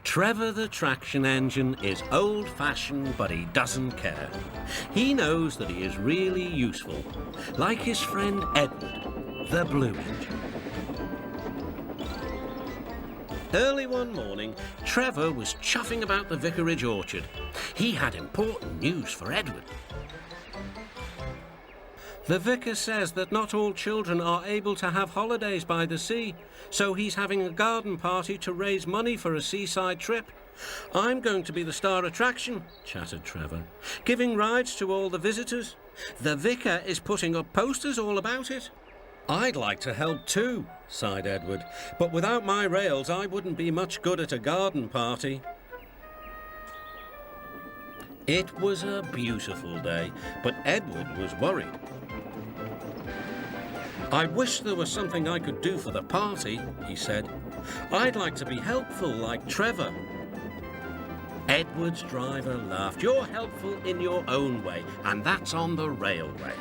Trevor the traction engine is old-fashioned, but he doesn't care. He knows that he is really useful, like his friend Edward, the blue engine. Early one morning, Trevor was chuffing about the vicarage orchard. He had important news for Edward. The vicar says that not all children are able to have holidays by the sea, so he's having a garden party to raise money for a seaside trip. I'm going to be the star attraction, chattered Trevor, giving rides to all the visitors. The vicar is putting up posters all about it. I'd like to help too, sighed Edward, but without my rails I wouldn't be much good at a garden party. It was a beautiful day, but Edward was worried. I wish there was something I could do for the party, he said. I'd like to be helpful like Trevor. Edward's driver laughed. You're helpful in your own way, and that's on the railway.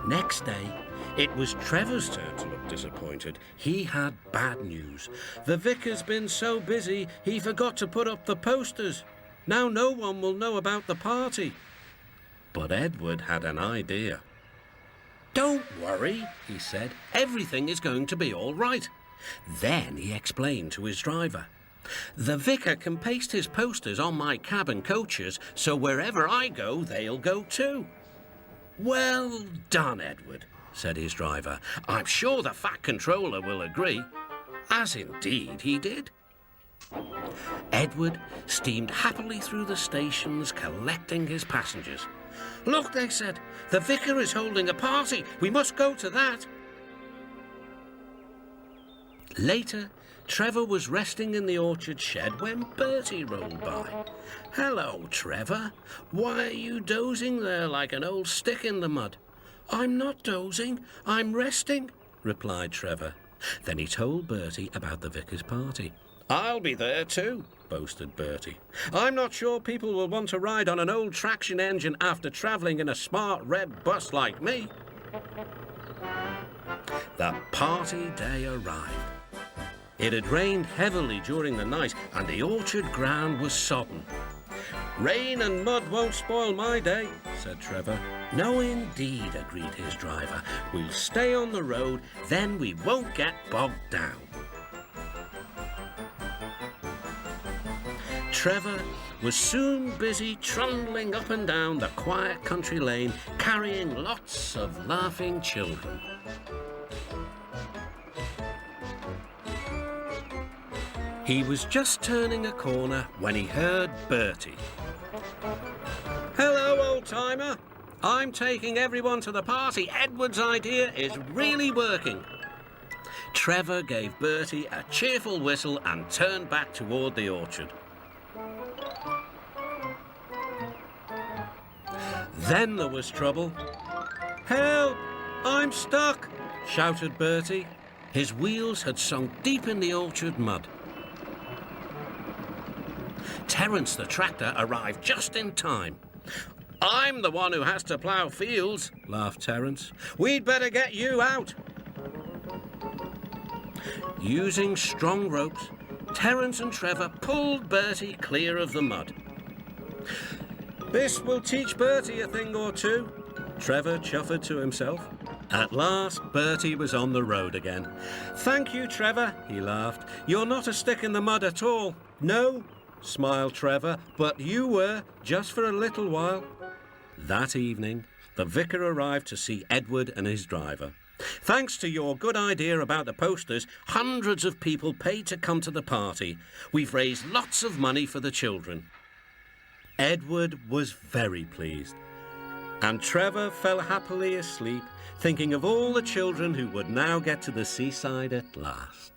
Next day, it was Trevor's turn to look disappointed. He had bad news. The vicar's been so busy, he forgot to put up the posters. Now no one will know about the party. But Edward had an idea. Don't worry, he said. Everything is going to be all right. Then he explained to his driver. The vicar can paste his posters on my cab and coaches, so wherever I go, they'll go too. Well done, Edward, said his driver. I'm sure the Fat Controller will agree. As indeed he did. Edward steamed happily through the stations, collecting his passengers. Look, they said, the vicar is holding a party. We must go to that. Later, Trevor was resting in the orchard shed when Bertie rolled by. Hello, Trevor. Why are you dozing there like an old stick in the mud? I'm not dozing, I'm resting, replied Trevor. Then he told Bertie about the vicar's party. I'll be there too, boasted Bertie. I'm not sure people will want to ride on an old traction engine after travelling in a smart red bus like me. The party day arrived. It had rained heavily during the night and the orchard ground was sodden. Rain and mud won't spoil my day, said Trevor. No, indeed, agreed his driver. We'll stay on the road, then we won't get bogged down. Trevor was soon busy trundling up and down the quiet country lane, carrying lots of laughing children. He was just turning a corner when he heard Bertie. Hello, old-timer. I'm taking everyone to the party. Edward's idea is really working. Trevor gave Bertie a cheerful whistle and turned back toward the orchard. Then there was trouble. Help! I'm stuck! Shouted Bertie. His wheels had sunk deep in the orchard mud. Terence the tractor arrived just in time. I'm the one who has to plough fields, laughed Terence. We'd better get you out. Using strong ropes, Terence and Trevor pulled Bertie clear of the mud. This will teach Bertie a thing or two, Trevor chuffed to himself. At last, Bertie was on the road again. Thank you, Trevor, he laughed. You're not a stick in the mud at all. No, smiled Trevor, but you were, just for a little while. That evening, the vicar arrived to see Edward and his driver. Thanks to your good idea about the posters, hundreds of people paid to come to the party. We've raised lots of money for the children. Edward was very pleased, and Trevor fell happily asleep, thinking of all the children who would now get to the seaside at last.